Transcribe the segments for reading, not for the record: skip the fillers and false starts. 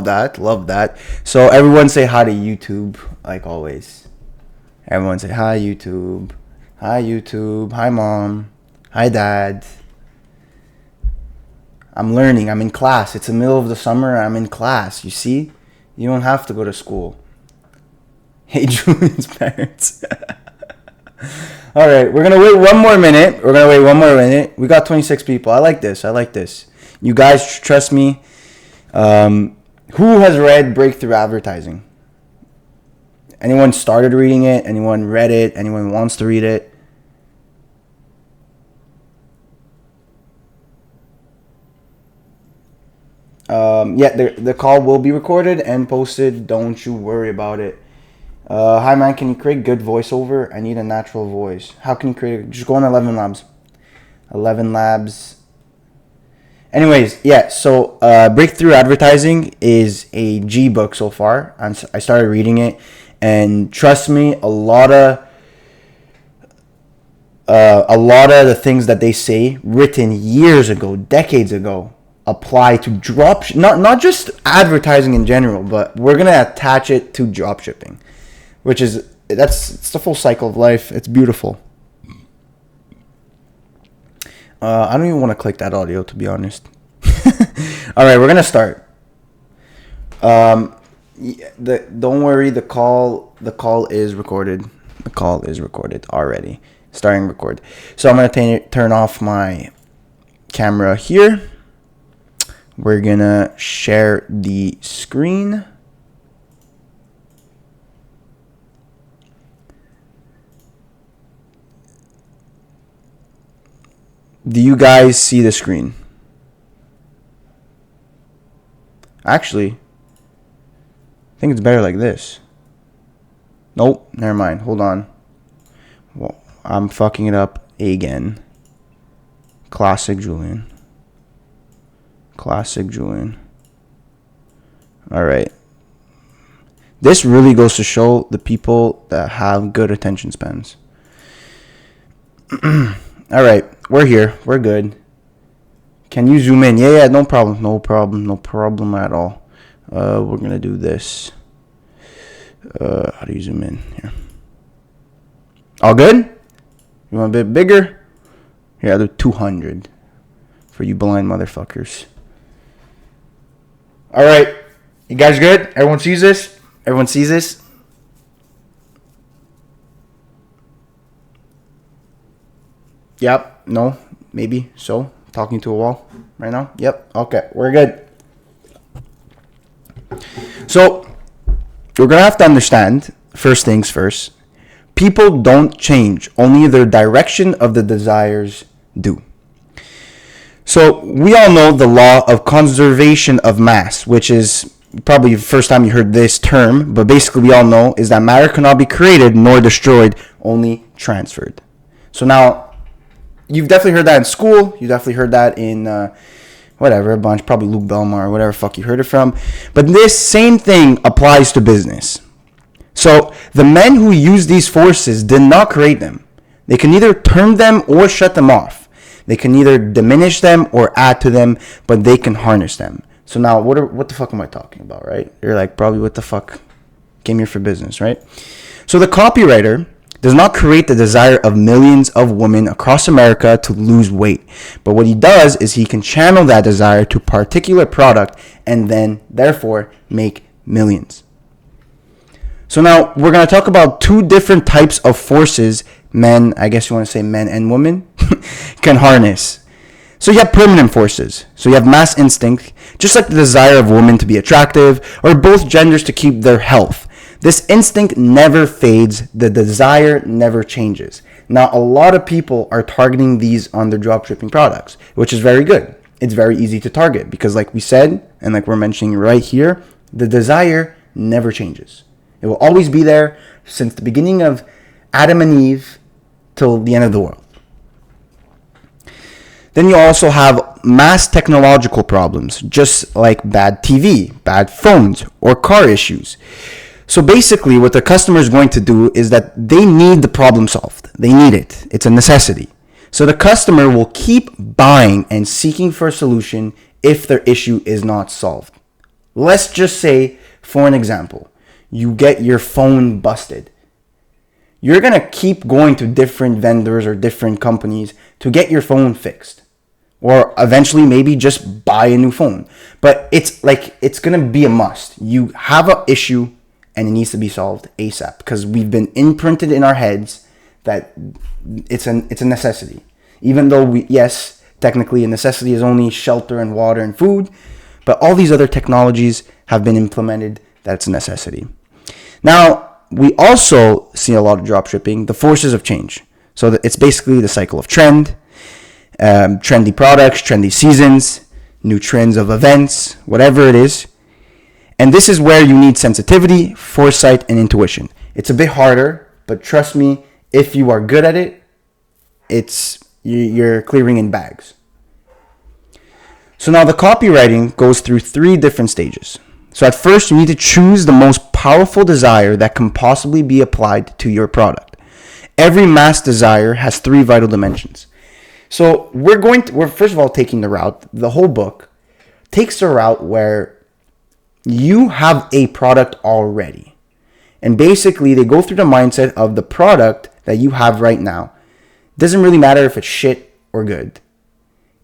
Love that. Love that. So everyone say hi to YouTube, like always. Everyone say hi, YouTube. Hi, YouTube. Hi, Mom. Hi, Dad. I'm learning. I'm in class. It's the middle of the summer. I'm in class. You see? You don't have to go to school. Hey, Julian's parents. All right. We're going to wait one more minute. We got 26 people. I like this. You guys trust me. Who has read Breakthrough Advertising? Anyone started reading it? Anyone read it? Anyone wants to read it? The call will be recorded and posted. Don't you worry about it. Hi, man. Can you create good voiceover? I need a natural voice. How can you create it? Just go on 11 Labs. 11 Labs. Anyways, yeah. So Breakthrough Advertising is a G book so far. I started reading it, and trust me, a lot of the things that they say, written years ago, decades ago, apply to not just advertising in general, but we're gonna attach it to dropshipping, which is it's the full cycle of life. It's beautiful. I don't even want to click that audio, to be honest. All right, we're gonna start. Don't worry, the call is recorded. The call is recorded already. Starting record. So I'm gonna turn off my camera here. We're gonna share the screen. Do you guys see the screen? Actually, I think it's better like this. Nope, never mind. Hold on. Well, I'm fucking it up again. Classic Julian. All right. This really goes to show the people that have good attention spans. All right. We're here. We're good. Can you zoom in? Yeah, no problem. No problem at all. We're going to do this. How do you zoom in here? All good? You want a bit bigger? Here, I'll do 200 for you blind motherfuckers. All right. You guys good? Everyone sees this? Yep. No. Maybe. So. Talking to a wall right now? Yep. Okay. We're good. So, we're going to have to understand, first things first, people don't change. Only their direction of the desires do. So, we all know the law of conservation of mass, which is probably the first time you heard this term, but basically we all know is that matter cannot be created nor destroyed, only transferred. So now, you've definitely heard that in school. You definitely heard that in a bunch, probably Luke Belmar or whatever fuck you heard it from. But this same thing applies to business. So the men who use these forces did not create them. They can either turn them or shut them off. They can either diminish them or add to them, but they can harness them. So now, what the fuck am I talking about, right? You're like, probably what the fuck? Came here for business, right? So the copywriter does not create the desire of millions of women across America to lose weight. But what he does is he can channel that desire to a particular product and then, therefore, make millions. So now we're going to talk about two different types of forces men, I guess you want to say men and women, can harness. So you have permanent forces. So you have mass instinct, just like the desire of women to be attractive or both genders to keep their health. This instinct never fades. The desire never changes. Now, a lot of people are targeting these on their dropshipping products, which is very good. It's very easy to target because like we said, and like we're mentioning right here, the desire never changes. It will always be there since the beginning of Adam and Eve till the end of the world. Then you also have mass technological problems, just like bad TV, bad phones, or car issues. So basically what the customer is going to do is that they need the problem solved. They need it. It's a necessity. So the customer will keep buying and seeking for a solution if their issue is not solved. Let's just say, for an example, you get your phone busted. You're going to keep going to different vendors or different companies to get your phone fixed. Or eventually maybe just buy a new phone. But it's going to be a must. You have an issue and it needs to be solved ASAP. Because we've been imprinted in our heads that it's a necessity. Even though, yes, technically a necessity is only shelter and water and food. But all these other technologies have been implemented that it's a necessity. Now, we also see a lot of dropshipping, the forces of change. So it's basically the cycle of trend, trendy products, trendy seasons, new trends of events, whatever it is. And this is where you need sensitivity, foresight, and intuition. It's a bit harder, but trust me, if you are good at it, you're clearing in bags. So now the copywriting goes through 3 different stages. So at first, you need to choose the most powerful desire that can possibly be applied to your product. Every mass desire has 3 vital dimensions. So we're first of all taking the route. The whole book takes the route where you have a product already. And basically, they go through the mindset of the product that you have right now. It doesn't really matter if it's shit or good.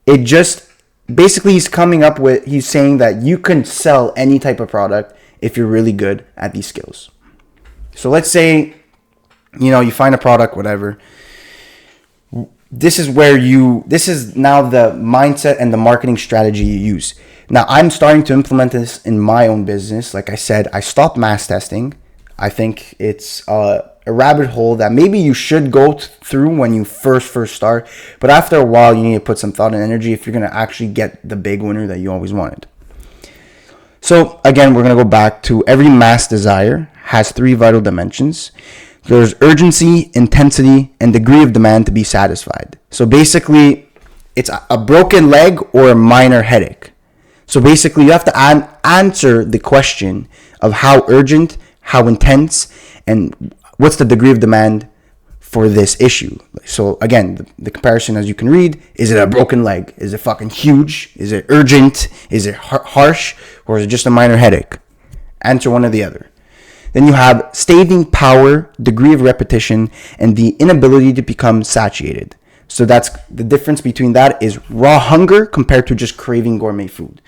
It just... Basically, he's saying that you can sell any type of product if you're really good at these skills. So let's say, you find a product, whatever. This is now the mindset and the marketing strategy you use. Now, I'm starting to implement this in my own business. Like I said, I stopped mass testing. I think it's a rabbit hole that maybe you should go through when you first start. But after a while, you need to put some thought and energy if you're going to actually get the big winner that you always wanted. So again, we're going to go back to every mass desire has 3 vital dimensions. There's urgency, intensity, and degree of demand to be satisfied. So basically, it's a broken leg or a minor headache. So basically, you have to answer the question of how urgent, how intense, and what's the degree of demand for this issue. So again, the comparison, as you can read, is it a broken leg? Is it fucking huge? Is it urgent? Is it harsh? Or is it just a minor headache? Answer one or the other. Then you have staying power, degree of repetition, and the inability to become satiated. So that's the difference between that is raw hunger compared to just craving gourmet food.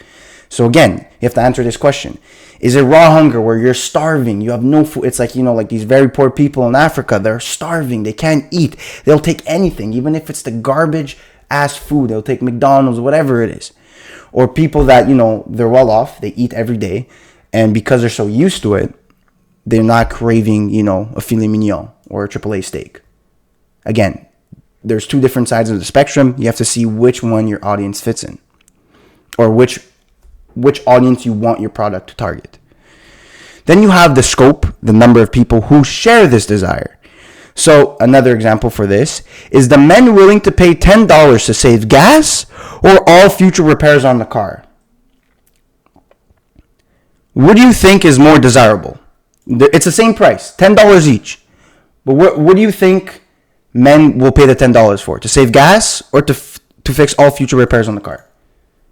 So again, you have to answer this question. Is it raw hunger where you're starving? You have no food. It's like, like these very poor people in Africa. They're starving. They can't eat. They'll take anything, even if it's the garbage ass food. They'll take McDonald's, whatever it is. Or people that, they're well off. They eat every day. And because they're so used to it, they're not craving, a filet mignon or a AAA steak. Again, there's 2 different sides of the spectrum. You have to see which one your audience fits in. Or which audience you want your product to target. Then you have the scope, the number of people who share this desire. So another example for this is the men willing to pay $10 to save gas or all future repairs on the car. What do you think is more desirable? It's the same price, $10 each. But what do you think men will pay the $10 for? To save gas or to fix all future repairs on the car?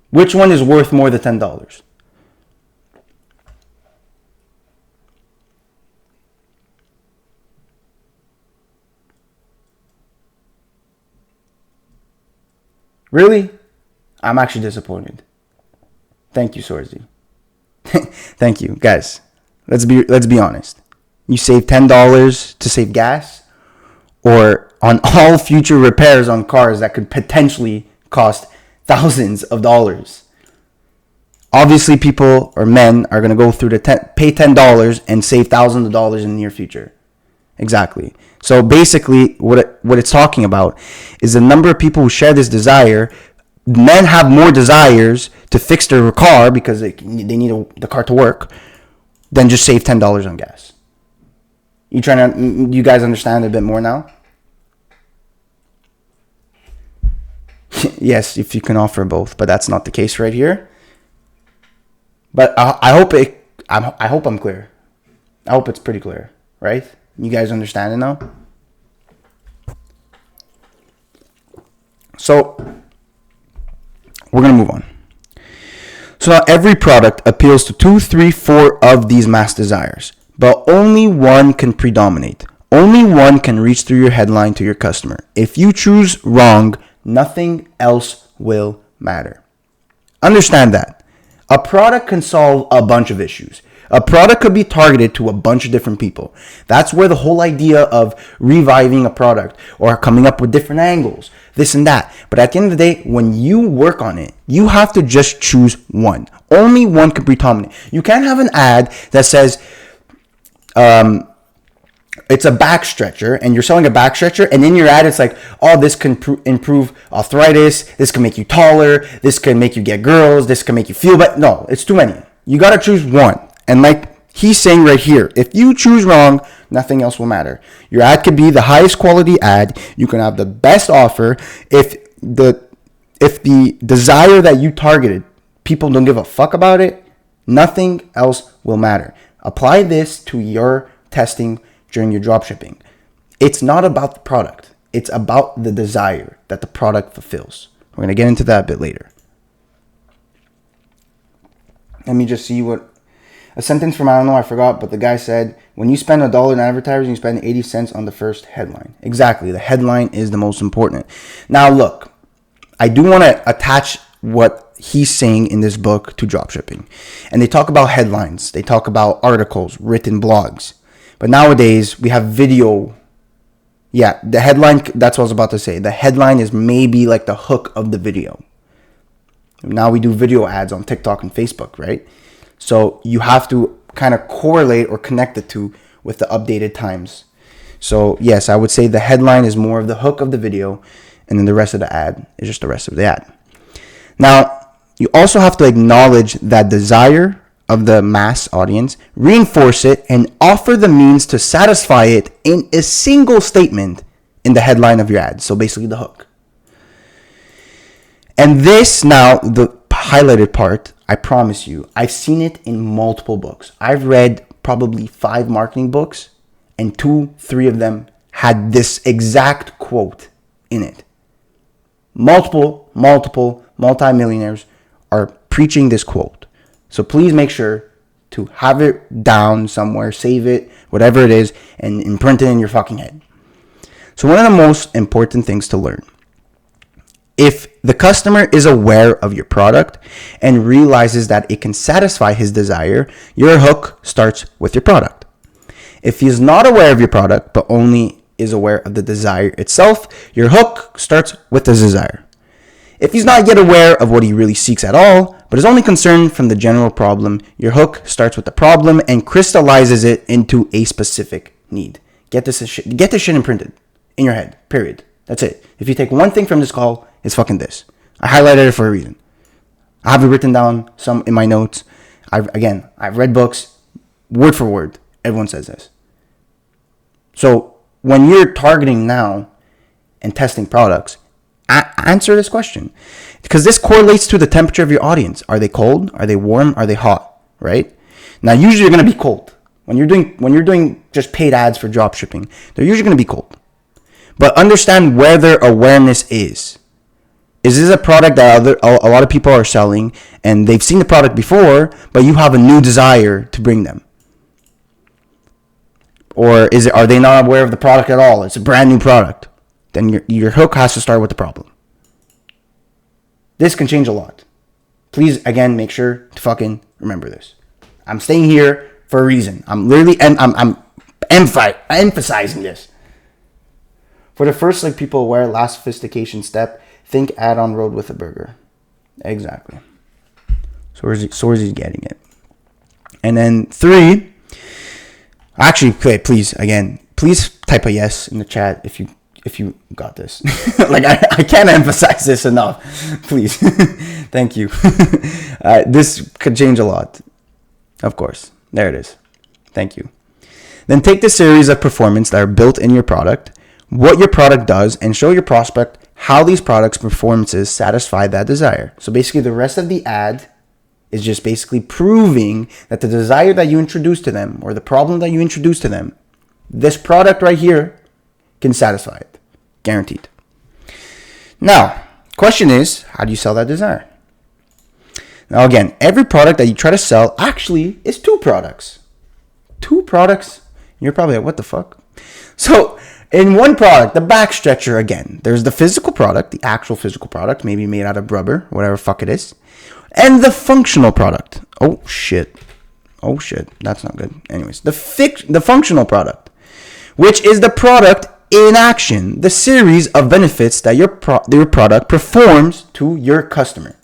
Which one is worth more than $10? Really? I'm actually disappointed. Thank you, Sorzy. Thank you, guys. Let's be honest. You save $10 to save gas, or on all future repairs on cars that could potentially cost thousands of dollars. Obviously, people or men are going to go through pay $10 and save thousands of dollars in the near future. Exactly. So basically, what it's talking about is the number of people who share this desire. Men have more desires to fix their car because they need the car to work than just save $10 on gas. You guys understand a bit more now? Yes, if you can offer both, but that's not the case right here. But I hope I'm clear. I hope it's pretty clear, right? You guys understand it now? So we're gonna move on. So So now every product appeals to 2, 3, 4 of these mass desires, but only one can predominate. Only one can reach through your headline to your customer. If you choose wrong, nothing else will matter. Understand that. A product can solve a bunch of issues. A product could be targeted to a bunch of different people. That's where the whole idea of reviving a product or coming up with different angles, this and that. But at the end of the day, when you work on it, you have to just choose one. Only one can predominate. You can't have an ad that says, it's a back stretcher and you're selling a back stretcher, and in your ad it's like, oh, this can improve arthritis, this can make you taller, this can make you get girls, this can make you feel better. No, it's too many. You got to choose one. And like he's saying right here, if you choose wrong, nothing else will matter. Your ad could be the highest quality ad, you can have the best offer. If the desire that you targeted, people don't give a fuck about it, nothing else will matter. Apply this to your testing during your dropshipping. It's not about the product. It's about the desire that the product fulfills. We're going to get into that a bit later. Let me just see what a sentence from, I don't know, I forgot, but the guy said, when you spend $1 in advertising, you spend 80 cents on the first headline. Exactly. The headline is the most important. Now, look, I do want to attach what he's saying in this book to dropshipping. And they talk about headlines. They talk about articles, written blogs. But nowadays, we have video. Yeah, the headline, that's what I was about to say. The headline is maybe like the hook of the video. Now we do video ads on TikTok and Facebook, right? So you have to kind of correlate or connect the two with the updated times. So yes, I would say the headline is more of the hook of the video, and then the rest of the ad is just the rest of the ad. Now, you also have to acknowledge that desire of the mass audience, reinforce it, and offer the means to satisfy it in a single statement in the headline of your ad. So basically the hook. And this now, the highlighted part, I promise you, I've seen it in multiple books. I've read probably 5 marketing books, and 2, 3 of them had this exact quote in it. Multiple multimillionaires are preaching this quote. So please make sure to have it down somewhere, save it, whatever it is, and imprint it in your fucking head. So one of the most important things to learn, if the customer is aware of your product and realizes that it can satisfy his desire, your hook starts with your product. If he is not aware of your product, but only is aware of the desire itself, your hook starts with the desire. If he's not yet aware of what he really seeks at all, but is only concerned from the general problem, your hook starts with the problem and crystallizes it into a specific need. Get this shit imprinted in your head, period. That's it. If you take one thing from this call, it's fucking this. I highlighted it for a reason. I have it written down some in my notes. I've read books, word for word. Everyone says this. So when you're targeting now and testing products, answer this question, because this correlates to the temperature of your audience. Are they cold? Are they warm? Are they hot? Right? Now, usually you're going to be cold. When you're doing just paid ads for drop shipping, they're usually going to be cold. But understand where their awareness is. Is this a product that a lot of people are selling and they've seen the product before, but you have a new desire to bring them? Or are they not aware of the product at all? It's a brand new product. Then your hook has to start with the problem. This can change a lot. Please, again, make sure to fucking remember this. I'm staying here for a reason. I'm emphasizing this. For the first people aware, last sophistication step, think ad on road with a burger. Exactly. So where's he getting it? And then 3, actually, please type a yes in the chat if you got this. Like, I can't emphasize this enough. Please. Thank you. This could change a lot. Of course. There it is. Thank you. Then take the series of performance that are built in your product, what your product does, and show your prospect how these products' performances satisfy that desire. So basically, the rest of the ad is just basically proving that the desire that you introduce to them, or the problem that you introduce to them, this product right here can satisfy it. Guaranteed. Now, question is, how do you sell that desire? Now again, every product that you try to sell actually is two products. Two products? You're probably like, what the fuck? So in one product, the back stretcher again, there's the physical product, the actual physical product, maybe made out of rubber, whatever fuck it is, and the functional product. Oh shit, that's not good. Anyways, the functional product, which is the product in action, the series of benefits that your product performs to your customer.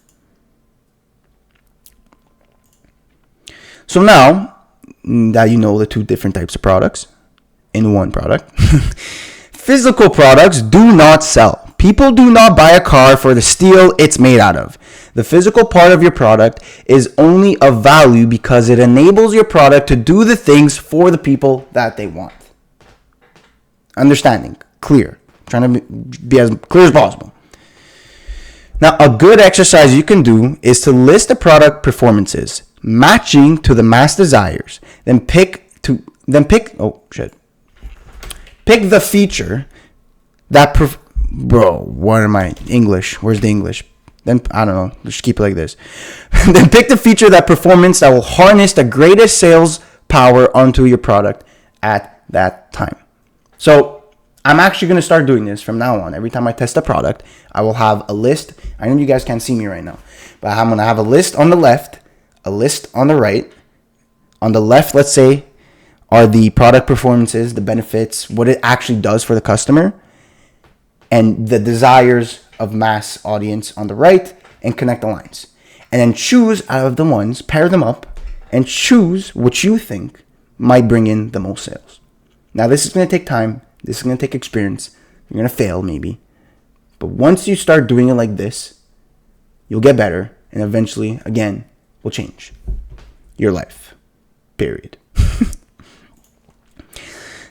So now that you know the two different types of products in one product, physical products do not sell. People do not buy a car for the steel it's made out of. The physical part of your product is only of value because it enables your product to do the things for the people that they want. Understanding, clear, trying to be as clear as possible. Now, a good exercise you can do is to list the product performances matching to the mass desires. Pick the feature that Where's the English? Then I don't know. Just keep it like this. Then pick the feature that performance that will harness the greatest sales power onto your product at that time. So I'm actually going to start doing this from now on. Every time I test a product, I will have a list. I know you guys can't see me right now, but I'm going to have a list on the left, a list on the right. On the left, let's say, are the product performances, the benefits, what it actually does for the customer, and the desires of mass audience on the right, and connect the lines. And then choose out of the ones, pair them up, and choose what you think might bring in the most sales. Now, this is going to take time. This is going to take experience. You're going to fail, maybe. But once you start doing it like this, you'll get better. And eventually, again, will change your life. Period.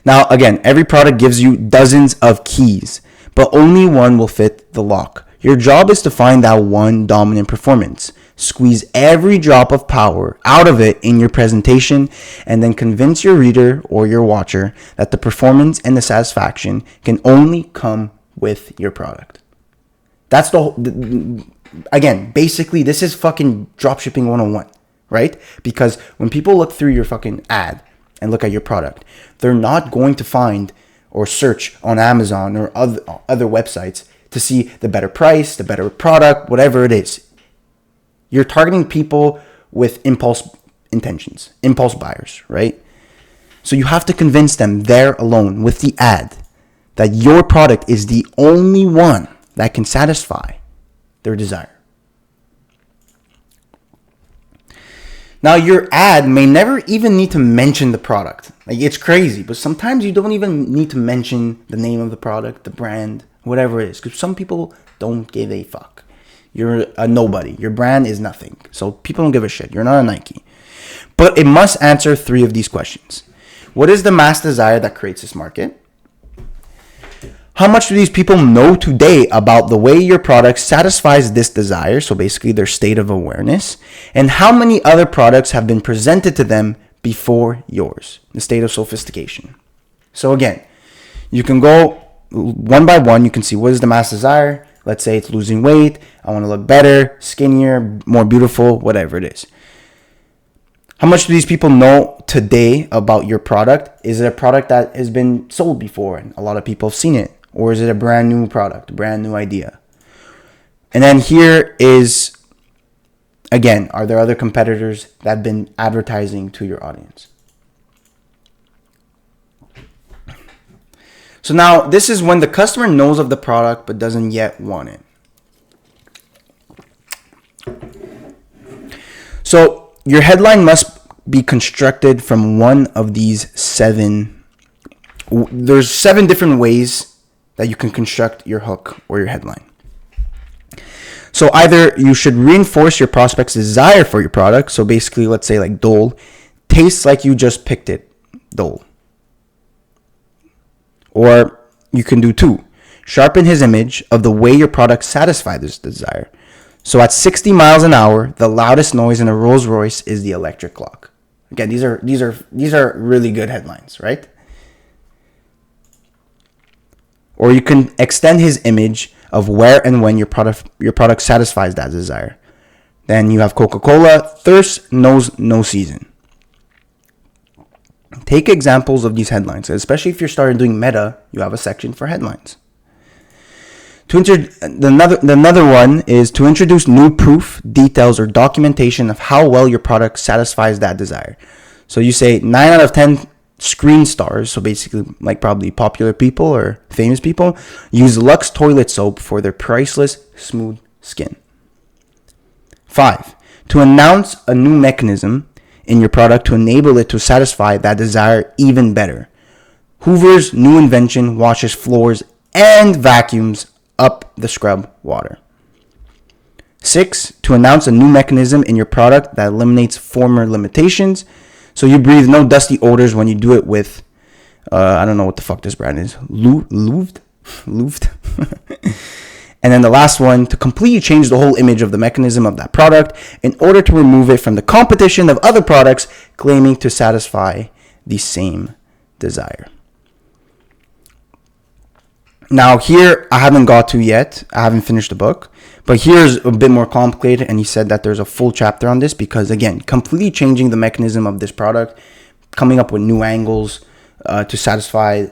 Now, again, every product gives you dozens of keys, but only one will fit the lock. Your job is to find that one dominant performance. Squeeze every drop of power out of it in your presentation, and then convince your reader or your watcher that the performance and the satisfaction can only come with your product. That's again, basically, this is fucking dropshipping 101, right? Because when people look through your fucking ad and look at your product, they're not going to find or search on Amazon or other websites to see the better price, the better product, whatever it is. You're targeting people with impulse intentions, impulse buyers, right? So you have to convince them there alone with the ad that your product is the only one that can satisfy their desire. Now, your ad may never even need to mention the product. Like, it's crazy, but sometimes you don't even need to mention the name of the product, the brand, whatever it is, because some people don't give a fuck. You're a nobody. Your brand is nothing. So people don't give a shit. You're not a Nike. But it must answer 3 of these questions. What is the mass desire that creates this market? How much do these people know today about the way your product satisfies this desire? So basically their state of awareness. And how many other products have been presented to them before yours? The state of sophistication. So again, you can go one by one. You can see what is the mass desire. Let's say it's losing weight. I want to look better, skinnier, more beautiful, whatever it is. How much do these people know today about your product? Is it a product that has been sold before and a lot of people have seen it? Or is it a brand new product, a brand new idea? And then here is, again, are there other competitors that have been advertising to your audience? So now this is when the customer knows of the product but doesn't yet want it. So your headline must be constructed from one of these 7. There's 7 different ways that you can construct your hook or your headline. So either you should reinforce your prospect's desire for your product. So basically, let's say like Dole, tastes like you just picked it, Dole. Or you can do 2, sharpen his image of the way your product satisfies this desire. So at 60 miles an hour, the loudest noise in a Rolls Royce is the electric clock. Again, these are really good headlines, right? Or you can extend his image of where and when your product satisfies that desire. Then you have Coca-Cola, thirst knows no season. Take examples of these headlines, especially if you're starting doing meta, you have a section for headlines. Another one is to introduce new proof, details, or documentation of how well your product satisfies that desire. So you say 9 out of 10 screen stars, so basically like probably popular people or famous people, use Lux toilet soap for their priceless smooth skin. 5, to announce a new mechanism in your product to enable it to satisfy that desire even better. Hoover's new invention washes floors and vacuums up the scrub water. 6, to announce a new mechanism in your product that eliminates former limitations. So you breathe no dusty odors when you do it with, I don't know what the fuck this brand is, Louved? And then the last one, to completely change the whole image of the mechanism of that product in order to remove it from the competition of other products claiming to satisfy the same desire. Now here, I haven't got to yet. I haven't finished the book. But here's a bit more complicated, and he said that there's a full chapter on this because, again, completely changing the mechanism of this product, coming up with new angles to satisfy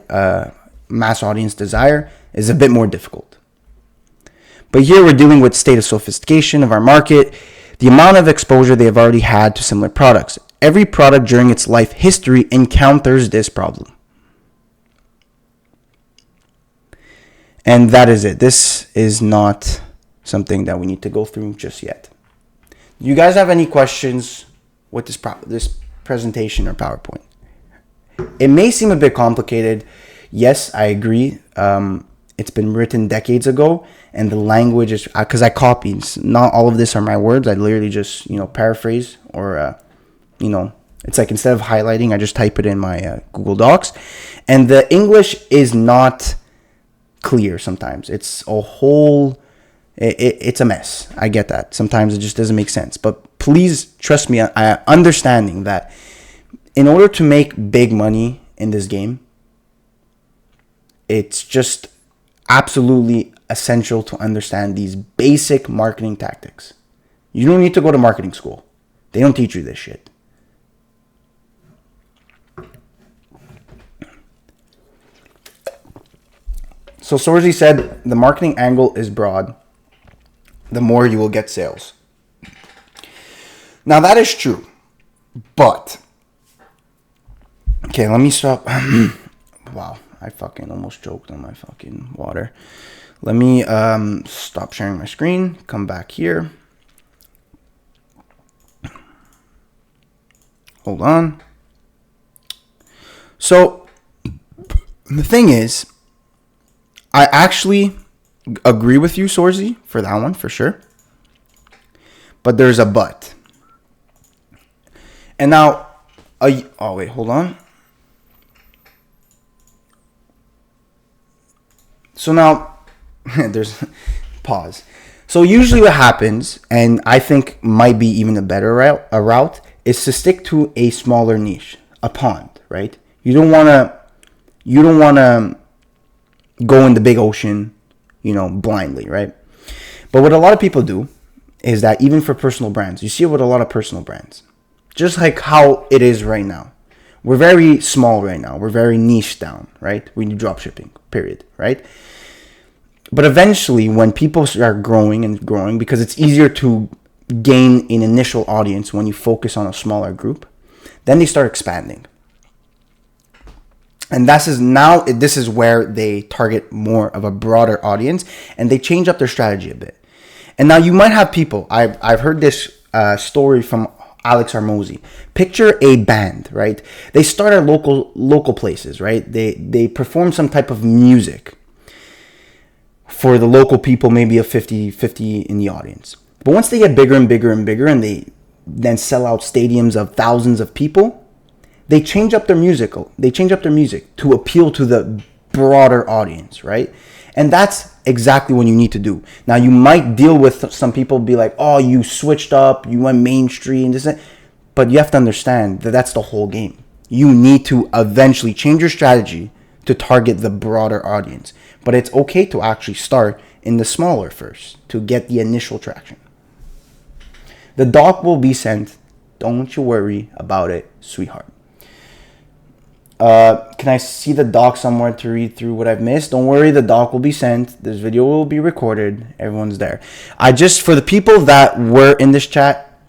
mass audience desire is a bit more difficult. But here we're dealing with state of sophistication of our market, the amount of exposure they have already had to similar products. Every product during its life history encounters this problem. And that is it. This is not something that we need to go through just yet. Do you guys have any questions with this presentation or PowerPoint? It may seem a bit complicated. Yes, I agree. It's been written decades ago, and the language is, because I copied. Not all of this are my words. I literally just, paraphrase or, it's like instead of highlighting, I just type it in my Google Docs. And the English is not clear sometimes. It's a whole, it's a mess. I get that. Sometimes it just doesn't make sense. But please trust me, understanding that in order to make big money in this game, it's just absolutely essential to understand these basic marketing tactics. You don't need to go to marketing school. They don't teach you this shit. So Sorzy said, the marketing angle is broad. The more you will get sales. Now that is true. But, okay, let me stop. Wow, I fucking almost choked on my fucking water. Let me stop sharing my screen. Come back here. Hold on. So, the thing is, I actually agree with you, Sorzy, for that one, for sure. But there's a but. And now, oh wait, hold on. So now, there's, pause. So usually what happens, and I think might be even a better route, is to stick to a smaller niche, a pond, right? You don't want to go in the big ocean, blindly, right? But what a lot of people do is that even for personal brands, you see it with a lot of personal brands, just like how it is right now. We're very small right now. We're very niche down, right? We do dropshipping, period, right? But eventually, when people start growing and growing, because it's easier to gain an initial audience when you focus on a smaller group, then they start expanding. And this is where they target more of a broader audience, and they change up their strategy a bit. And now you might have people, I've heard this story from Alex Armosi. Picture a band, right? They start at local places, right? They perform some type of music for the local people, maybe a 50-50 in the audience. But once they get bigger and bigger and bigger, and they then sell out stadiums of thousands of people, they change up their music. They change up their music to appeal to the broader audience, right? And that's exactly what you need to do. Now, you might deal with some people be like, oh, you switched up, you went mainstream, this and that. But you have to understand that that's the whole game. You need to eventually change your strategy to target the broader audience. But it's okay to actually start in the smaller first to get the initial traction. The doc will be sent. Don't you worry about it, sweetheart. Can I see the doc somewhere to read through what I've missed? Don't worry, the doc will be sent. This video will be recorded. Everyone's there. For the people that were in this chat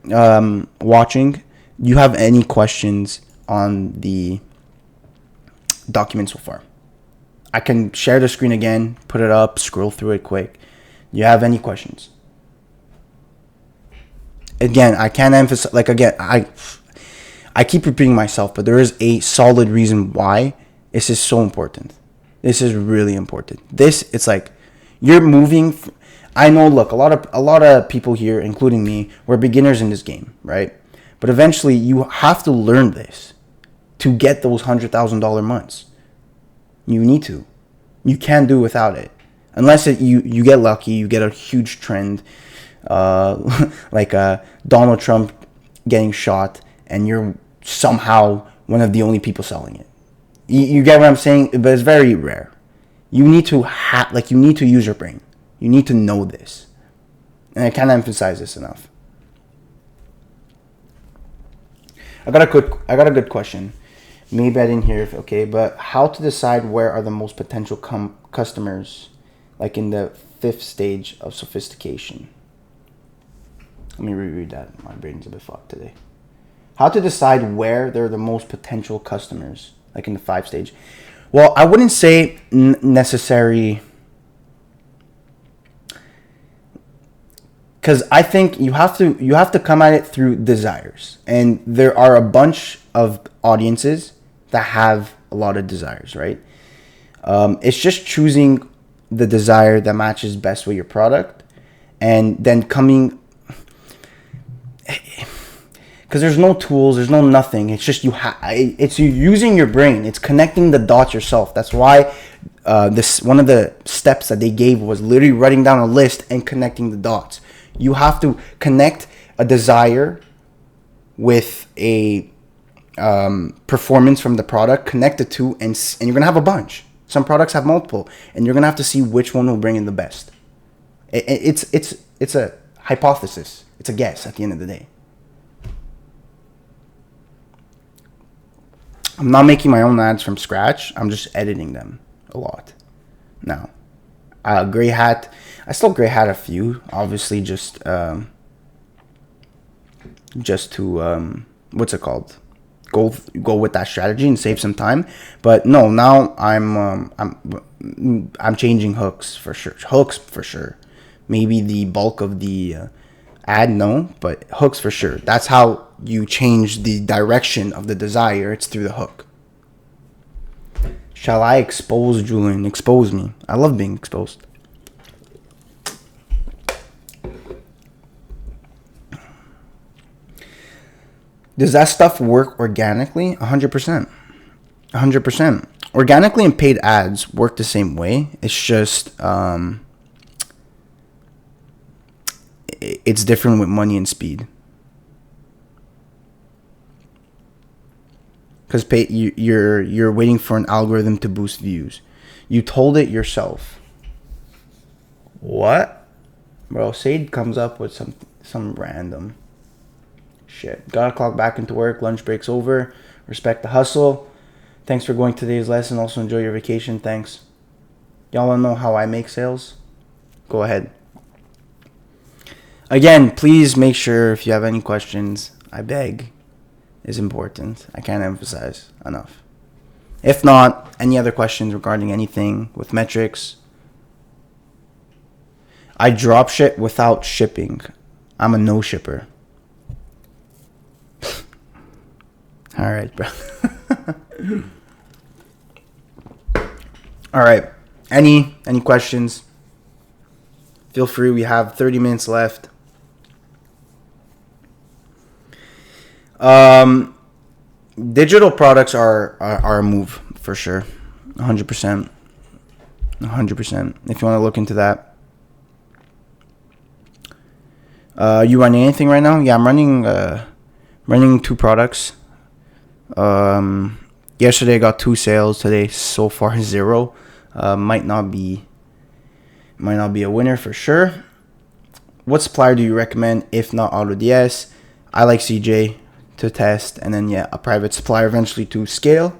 watching, you have any questions on the document so far? I can share the screen again, put it up, scroll through it quick. You have any questions? Again, I can't emphasize, I keep repeating myself, but there is a solid reason why this is so important. This is really important. It's like you're moving. I know, look, a lot of people here, including me, we're beginners in this game, right? But eventually you have to learn this to get those $100,000 months. You need to. You can't do without it. Unless you get lucky, you get a huge trend, like Donald Trump getting shot, and you're somehow one of the only people selling it. You get what I'm saying? But it's very rare. You need to you need to use your brain. You need to know this. And I can't emphasize this enough. I got a good question. Maybe I didn't hear it, okay, but how to decide where are the most potential customers, like in the 5th stage of sophistication? Let me reread that. My brain's a bit fucked today. How to decide where they're the most potential customers, like in the 5th stage. Well, I wouldn't say necessary, because I think you have to come at it through desires, and there are a bunch of audiences that have a lot of desires, right? It's just choosing the desire that matches best with your product, and then because there's no tools, there's no nothing. It's just it's you using your brain. It's connecting the dots yourself. That's why this one of the steps that they gave was literally writing down a list and connecting the dots. You have to connect a desire with a performance from the product, connect the two, and you're gonna have a bunch. Some products have multiple, and you're gonna have to see which one will bring in the best. It's a hypothesis. It's a guess at the end of the day. I'm not making my own ads from scratch. I'm just editing them a lot now. Gray hat. I still gray hat a few, obviously, just to what's it called? Go with that strategy and save some time. But no, now I'm changing hooks for sure. Hooks for sure. Maybe the bulk of the ad, no, but hooks for sure. That's how you change the direction of the desire. It's through the hook. Shall I expose Julian? Expose me. I love being exposed. Does that stuff work organically? 100%. 100%. Organically and paid ads work the same way. It's just it's different with money and speed. Because you're waiting for an algorithm to boost views. You told it yourself. What? Bro, Sade comes up with some random shit. Gotta clock back into work. Lunch break's over. Respect the hustle. Thanks for going to today's lesson. Also enjoy your vacation. Thanks. Y'all wanna know how I make sales? Go ahead. Again, please make sure if you have any questions, I beg, is important. I can't emphasize enough. If not, any other questions regarding anything with metrics? I drop ship without shipping. I'm a no shipper. All right, bro. All right. Any questions? Feel free. We have 30 minutes left. Digital products are a move for sure. 100%. 100%. If you want to look into that. You running anything right now? Yeah, I'm running 2 products. Yesterday I got 2 sales. Today so far 0. Might not be a winner for sure. what supplier do you recommend? If not AutoDS, I like CJ to test, and then a private supplier eventually to scale.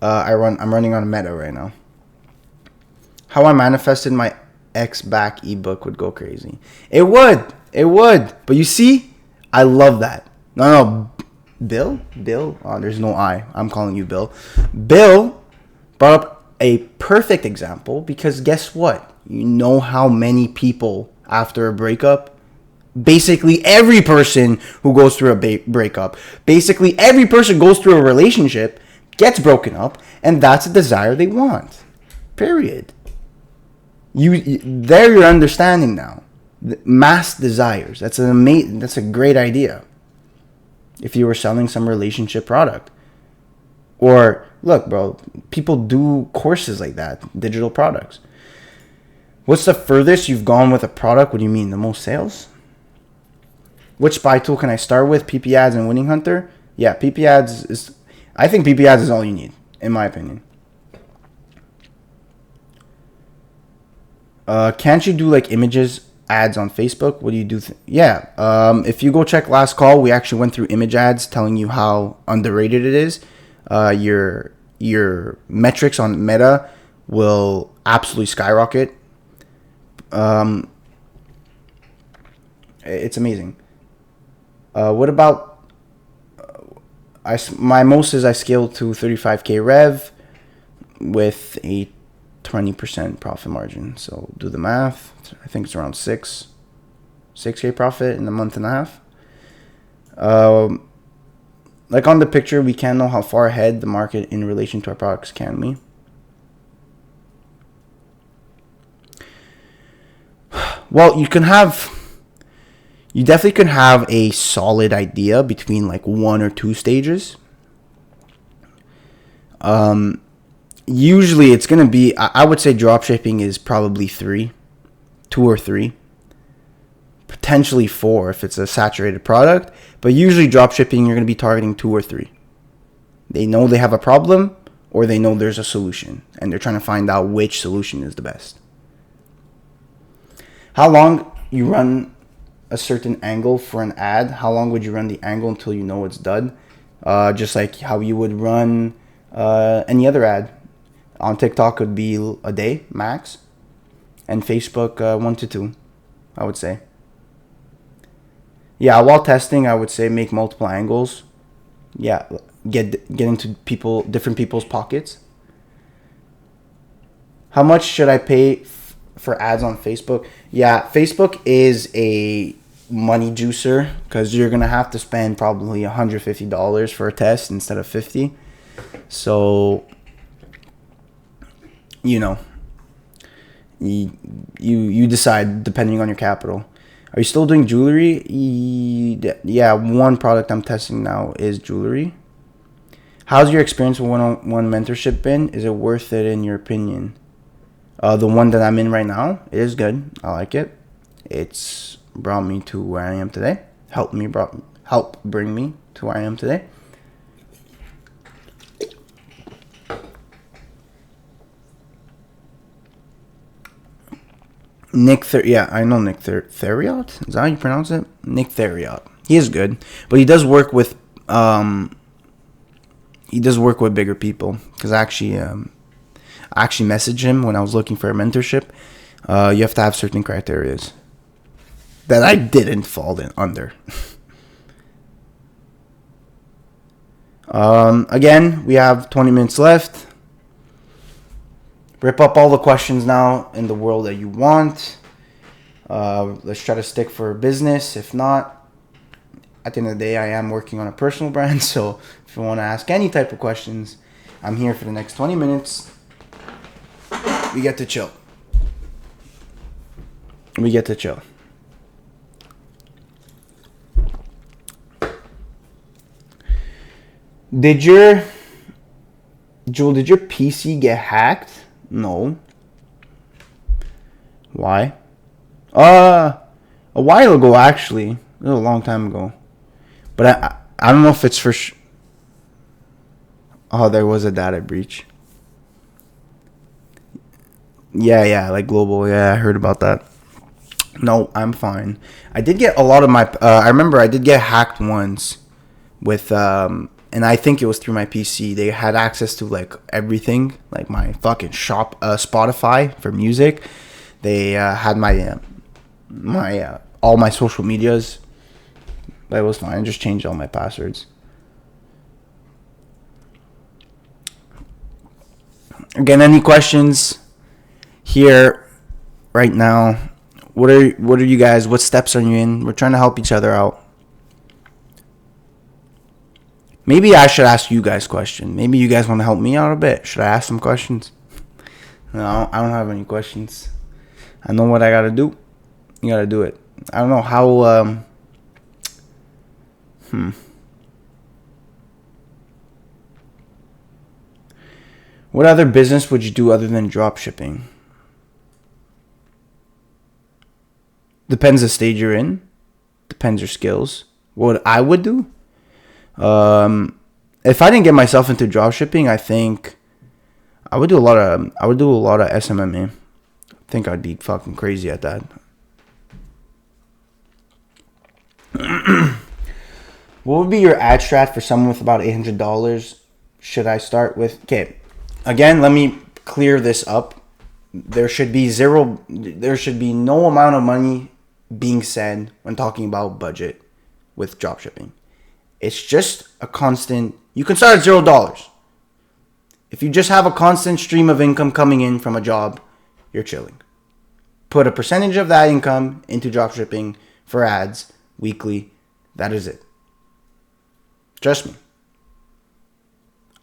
I'm running on Meta right now. How I manifested my X back ebook would go crazy. It would. But you see, I love that. No, Bill. Oh, there's no I. I'm calling you Bill. Bill brought up a perfect example because guess what? You know how many people after a breakup, basically every person who goes through a breakup, basically every person goes through a relationship, gets broken up, and that's a desire they want. Period. You're understanding now. Mass desires. That's a great idea. If you were selling some relationship product. Or, look, bro, people do courses like that, digital products. What's the furthest you've gone with a product? What do you mean, the most sales? Which spy tool can I start with? PP Ads and Winning Hunter? Yeah, PP Ads I think PP Ads is all you need, in my opinion. Can't you do like images ads on Facebook? What do you do? If you go check last call, we actually went through image ads telling you how underrated it is. Your metrics on Meta will absolutely skyrocket. It's amazing. What about my most is I scaled to 35K rev with a 20% profit margin. So do the math. I think it's around 6K profit in a month and a half. Like on the picture, we can't know how far ahead the market in relation to our products, can we? Well, you definitely can have a solid idea between like 1 or 2 stages. Usually it's going to be, I would say dropshipping is probably 2 or 3. Potentially 4 if it's a saturated product. But usually dropshipping, you're going to be targeting 2 or 3. They know they have a problem or they know there's a solution. And they're trying to find out which solution is the best. How long you run a certain angle for an ad? How long would you run the angle until you know it's done? Just like how you would run any other ad. On TikTok could be a day max, and Facebook 1 to 2, I would say. Yeah, while testing, I would say make multiple angles. Yeah, get into different people's pockets. How much should I pay for ads on Facebook? Yeah, Facebook is a money juicer because you're gonna have to spend probably $150 for a test instead of $50. So, you know, you decide depending on your capital. Are you still doing jewelry? Yeah, one product I'm testing now is jewelry. How's your experience with one-on-one mentorship been? Is it worth it in your opinion? The one that I'm in right now, it is good. I like it. It's brought me to where I am today. Help bring me to where I am today. I know Nick Theriot. Is that how you pronounce it? Nick Theriot. He is good, but he does work with bigger people. Because I actually messaged him when I was looking for a mentorship. You have to have certain criteria that I didn't fall under. Again, we have 20 minutes left. Rip up all the questions now in the world that you want. Let's try to stick for business. If not, at the end of the day, I am working on a personal brand. So if you want to ask any type of questions, I'm here for the next 20 minutes. We get to chill. Did your PC get hacked? No. Why? A while ago, actually. It was a long time ago. But I don't know if it's for Oh, there was a data breach. Yeah, like global. Yeah, I heard about that. No, I'm fine. I did get a lot of my. I remember I did get hacked once with, and I think it was through my PC. They had access to like everything, like my fucking Spotify for music. They had my all my social medias. But it was fine. I just changed all my passwords. Again, any questions here right now? What are you guys? What steps are you in? We're trying to help each other out. Maybe I should ask you guys questions. Maybe you guys want to help me out a bit. Should I ask some questions? No, I don't have any questions. I know what I gotta do. You gotta do it. I don't know how. What other business would you do other than drop shipping? Depends the stage you're in. Depends your skills. What I would do? If I didn't get myself into drop shipping, I think I would do a lot of SMMA. I think I'd be fucking crazy at that. What would be your ad strat for someone with about $800? Should I start with? Okay, again, let me clear this up. There should be no amount of money being said when talking about budget with dropshipping. It's just a constant. You can start at $0. If you just have a constant stream of income coming in from a job, you're chilling. Put a percentage of that income into dropshipping for ads weekly. That is it. Trust me.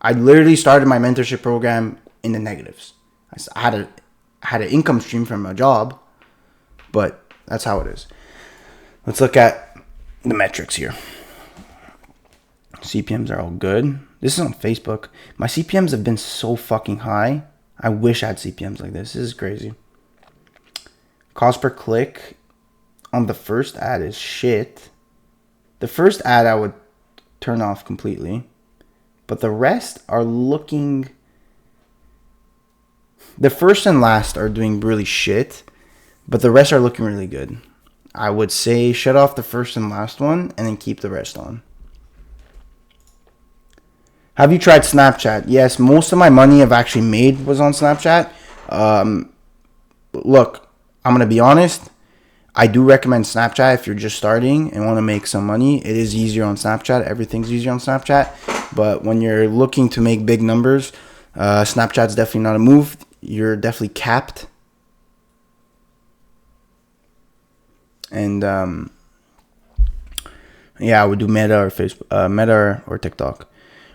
I literally started my mentorship program in the negatives. I had an income stream from a job, but that's how it is. Let's look at the metrics here. CPMs are all good. This is on Facebook. My CPMs have been so fucking high. I wish I had CPMs like this. This is crazy. Cost per click on the first ad is shit. The first ad I would turn off completely. But the rest are looking... The first and last are doing really shit. But the rest are looking really good. I would say shut off the first and last one and then keep the rest on. Have you tried Snapchat? Yes, most of my money I've actually made was on Snapchat. Look, I'm going to be honest. I do recommend Snapchat if you're just starting and want to make some money. It is easier on Snapchat. Everything's easier on Snapchat. But when you're looking to make big numbers, Snapchat's definitely not a move. You're definitely capped. And yeah, I would do Meta or Facebook, Meta or TikTok.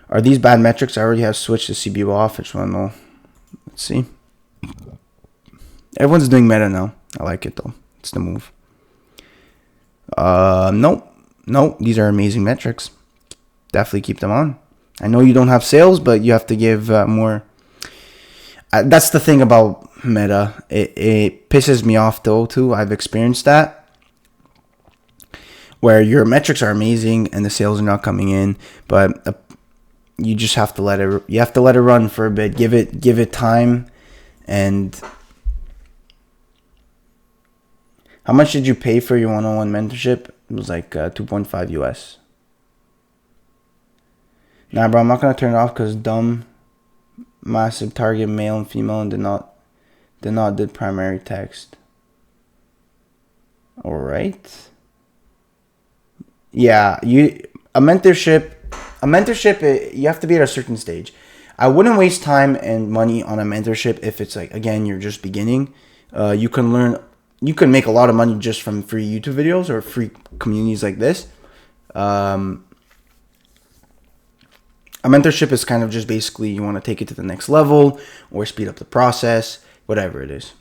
Are these bad metrics? I already have switched to CBO off. I just want to know. Let's see. Everyone's doing Meta now. I like it though. It's the move. No. These are amazing metrics. Definitely keep them on. I know you don't have sales, but you have to give more. That's the thing about Meta. It pisses me off though too. I've experienced that, where your metrics are amazing and the sales are not coming in, but you just have to let it. You have to let it run for a bit. Give it time. And how much did you pay for your one-on-one mentorship? It was like $2.5 US. Nah, bro, I'm not gonna turn it off because dumb, massive target male and female and did primary text. All right. Yeah, a mentorship, you have to be at a certain stage. I wouldn't waste time and money on a mentorship if it's like, again, you're just beginning. You can make a lot of money just from free YouTube videos or free communities like this. A mentorship is kind of just basically you want to take it to the next level or speed up the process, whatever it is.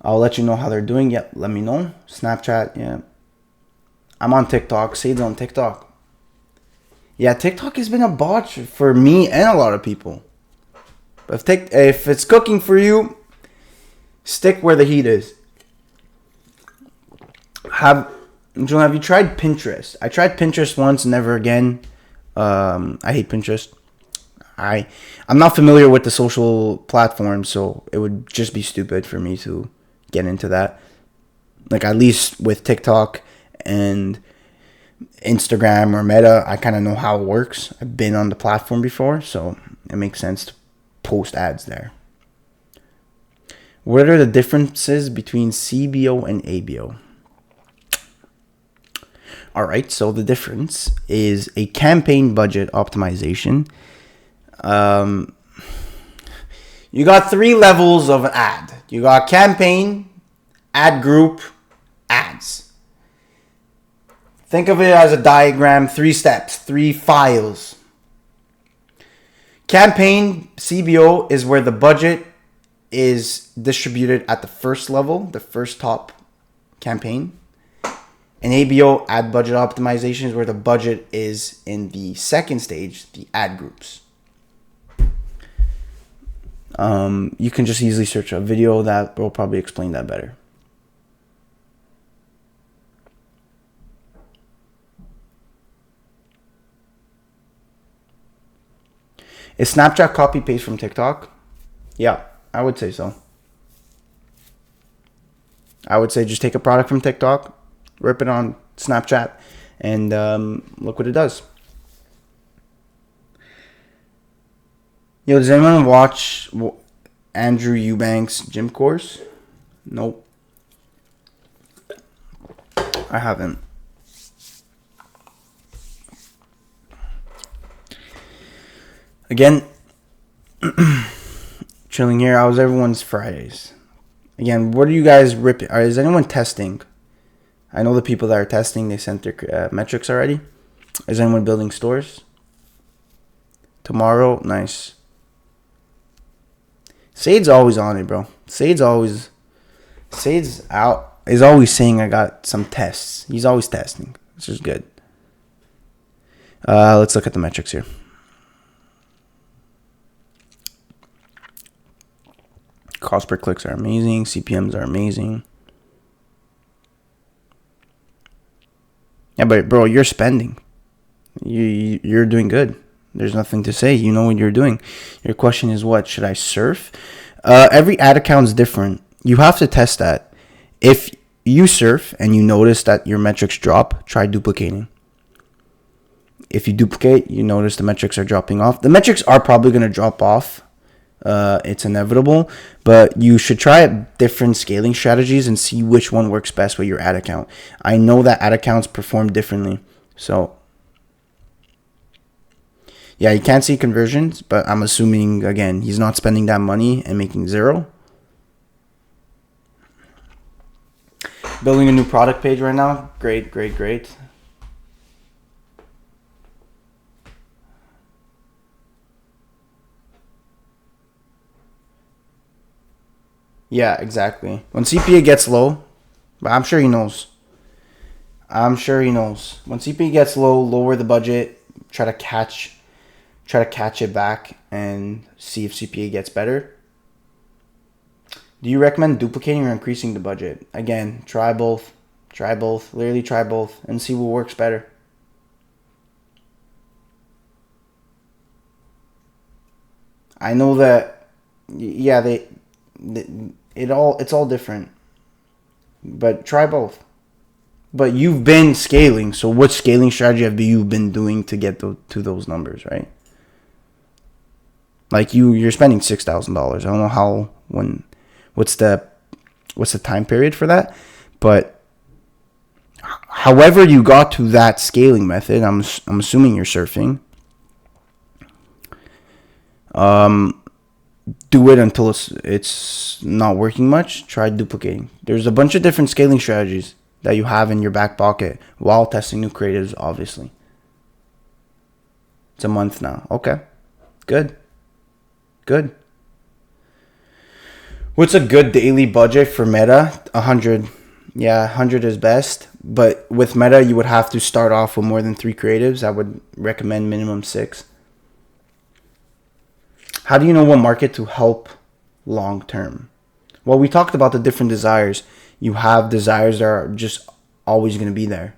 I'll let you know how they're doing. Yep, let me know. Snapchat, yeah. I'm on TikTok. Sade's on TikTok. Yeah, TikTok has been a botch for me and a lot of people. But if it's cooking for you, stick where the heat is. Julian, have you tried Pinterest? I tried Pinterest once, never again. I hate Pinterest. I'm not familiar with the social platforms, so it would just be stupid for me to get into that. Like, at least with TikTok and Instagram or Meta, I kind of know how it works. I've been on the platform before, so it makes sense to post ads there. What are the differences between CBO and ABO? All right, so the difference is a campaign budget optimization. You got 3 levels of an ad. You got campaign, ad group, ads. Think of it as a diagram, 3 steps, 3 files. Campaign, CBO, is where the budget is distributed at the first level, the first top campaign. And ABO, ad budget optimization, is where the budget is in the second stage, the ad groups. You can just easily search a video that will probably explain that better. Is Snapchat copy paste from TikTok? Yeah, I would say so. I would say just take a product from TikTok, rip it on Snapchat, and look what it does. Yo, does anyone watch Andrew Eubanks' gym course? Nope. I haven't. Again, chilling here. How's everyone's Fridays? Again, what are you guys ripping? Is anyone testing? I know the people that are testing, they sent their metrics already. Is anyone building stores? Tomorrow, nice. Sade's always on it, bro. Sade's out. Is always saying I got some tests. He's always testing, which is good. Let's look at the metrics here. Cost per clicks are amazing. CPMs are amazing. Yeah, but bro, you're spending. You're doing good. There's nothing to say. You know what you're doing. Your question is what? Should I surf? Every ad account is different. You have to test that. If you surf and you notice that your metrics drop, try duplicating. If you duplicate, you notice the metrics are dropping off. The metrics are probably going to drop off. It's inevitable, but you should try different scaling strategies and see which one works best with your ad account. I know that ad accounts perform differently. So, yeah, you can't see conversions, but I'm assuming, again, he's not spending that money and making 0. Building a new product page right now. Great. Yeah, exactly. When CPA gets low, but I'm sure he knows. When CPA gets low, lower the budget, try to catch it back and see if CPA gets better. Do you recommend duplicating or increasing the budget? Again, try both. Literally try both and see what works better. I know that, yeah, it's all different, but try both. But you've been scaling, so what scaling strategy have you been doing to get to those numbers, right? Like you're spending $6,000. I don't know what's the time period for that, but however you got to that scaling method, I'm assuming you're surfing. Do it until it's not working much. Try duplicating. There's a bunch of different scaling strategies that you have in your back pocket while testing new creatives, obviously. It's a month now. Okay. Good. What's a good daily budget for Meta? 100. Yeah, 100 is best. But with Meta, you would have to start off with more than 3 creatives. I would recommend minimum 6. How do you know what market to help long term? Well, we talked about the different desires. You have desires that are just always going to be there.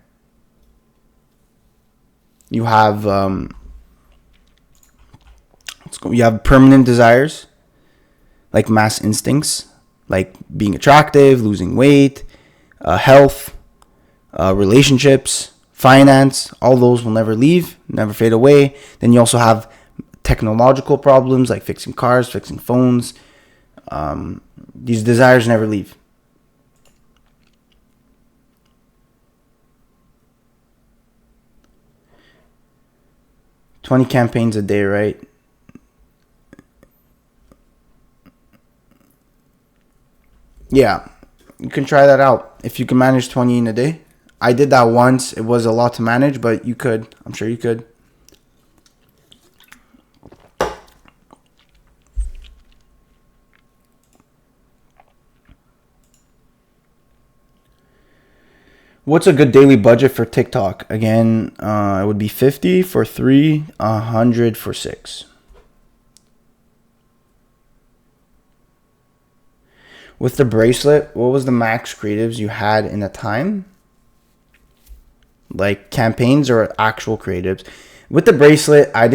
You have You have permanent desires, like mass instincts, like being attractive, losing weight, health, relationships, finance. All those will never leave, never fade away. Then you also have technological problems like fixing cars, fixing phones. These desires never leave. $20 campaigns a day, right? Yeah, you can try that out. If you can manage 20 in a day. I did that once. It was a lot to manage, but you could. I'm sure you could. What's a good daily budget for TikTok? Again, it would be 50 for 3, 100 for 6. With the bracelet, what was the max creatives you had in a time? Like campaigns or actual creatives? With the bracelet, I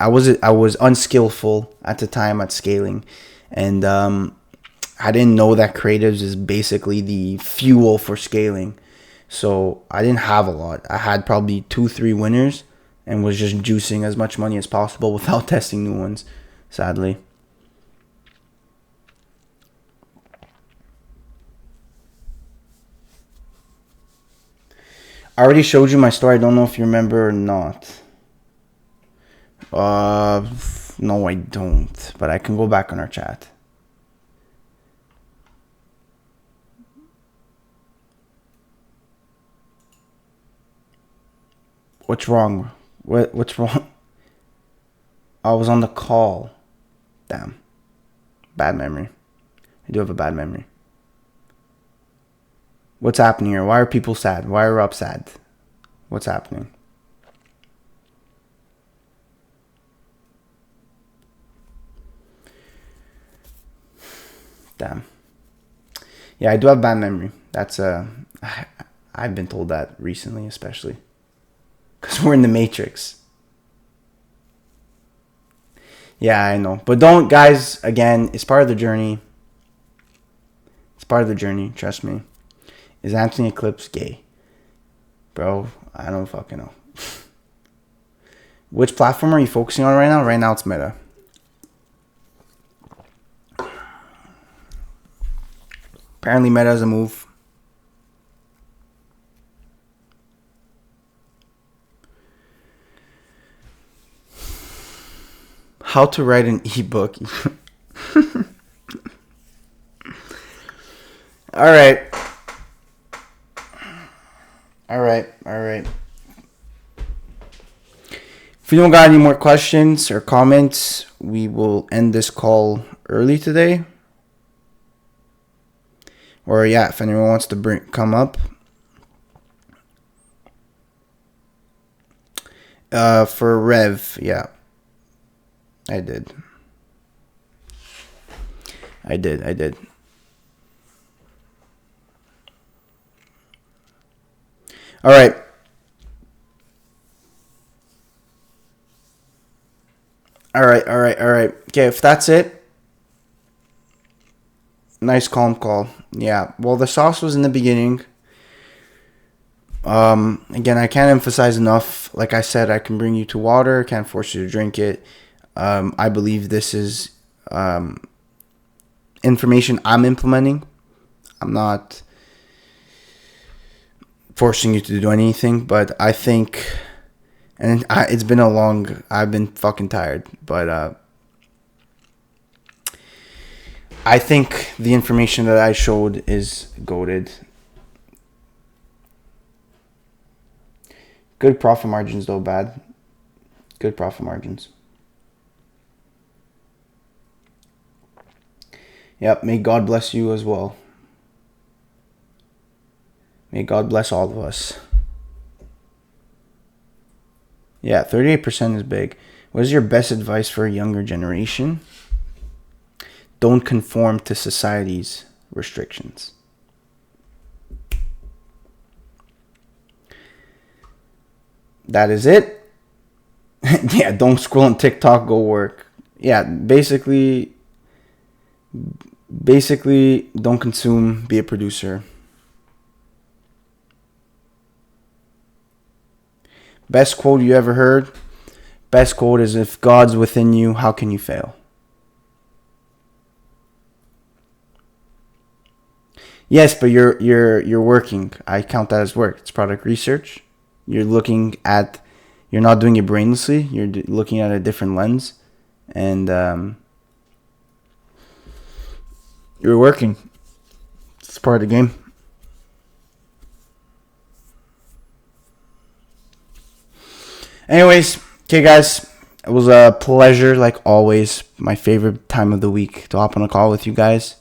was unskillful at the time at scaling, and I didn't know that creatives is basically the fuel for scaling. So I didn't have a lot. I had probably 2-3 winners and was just juicing as much money as possible without testing new ones, sadly. I already showed you my story. I don't know if you remember or not. No, I don't. But I can go back on our chat. What's wrong? What's wrong? I was on the call. Damn. Bad memory. I do have a bad memory. What's happening here? Why are people sad? Why are Rob sad? What's happening? Damn. Yeah, I do have bad memory. That's I've been told that recently, especially. Because we're in the Matrix. Yeah, I know. But don't, guys, again, it's part of the journey. It's part of the journey, trust me. Is Anthony Eclipse gay? Bro, I don't fucking know. Which platform are you focusing on right now? Right now it's Meta. Apparently Meta is a move. How to write an ebook. All right. If you don't got any more questions or comments, we will end this call early today. Or yeah, if anyone wants to come up. For Rev, yeah. I did. All right. Okay, if that's it. Nice calm call. Yeah. Well, the sauce was in the beginning. Again, I can't emphasize enough. Like I said, I can bring you to water. Can't force you to drink it. I believe this is information I'm implementing. I'm not forcing you to do anything, but I think, and it's been I've been fucking tired, but I think the information that I showed is goated. Good profit margins though, bad. Good profit margins. Yep, may God bless you as well. May God bless all of us. Yeah, 38% is big. What is your best advice for a younger generation? Don't conform to society's restrictions. That is it. Yeah, don't scroll on TikTok, go work. yeah, basically, don't consume, be a producer. Best quote you ever heard? Best quote is, if God's within you, how can you fail? Yes, but you're working. I count that as work. It's product research. You're not doing it brainlessly. You're looking at a different lens, and you're working. It's part of the game. Anyways, okay, guys, it was a pleasure, like always. My favorite time of the week to hop on a call with you guys.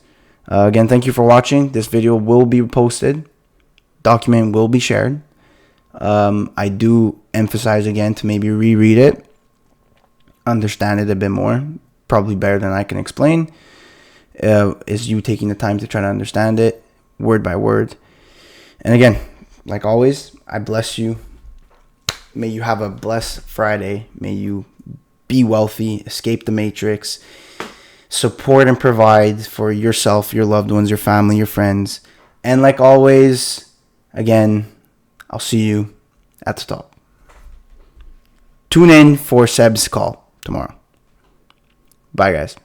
Again, thank you for watching. This video will be posted. Document will be shared. I do emphasize again to maybe reread it, understand it a bit more, probably better than I can explain. Is you taking the time to try to understand it word by word. And again, like always, I bless you. May you have a blessed Friday. May you be wealthy, escape the matrix, support and provide for yourself, your loved ones, your family, your friends. And like always, again, I'll see you at the top. Tune in for Seb's call tomorrow. Bye, guys.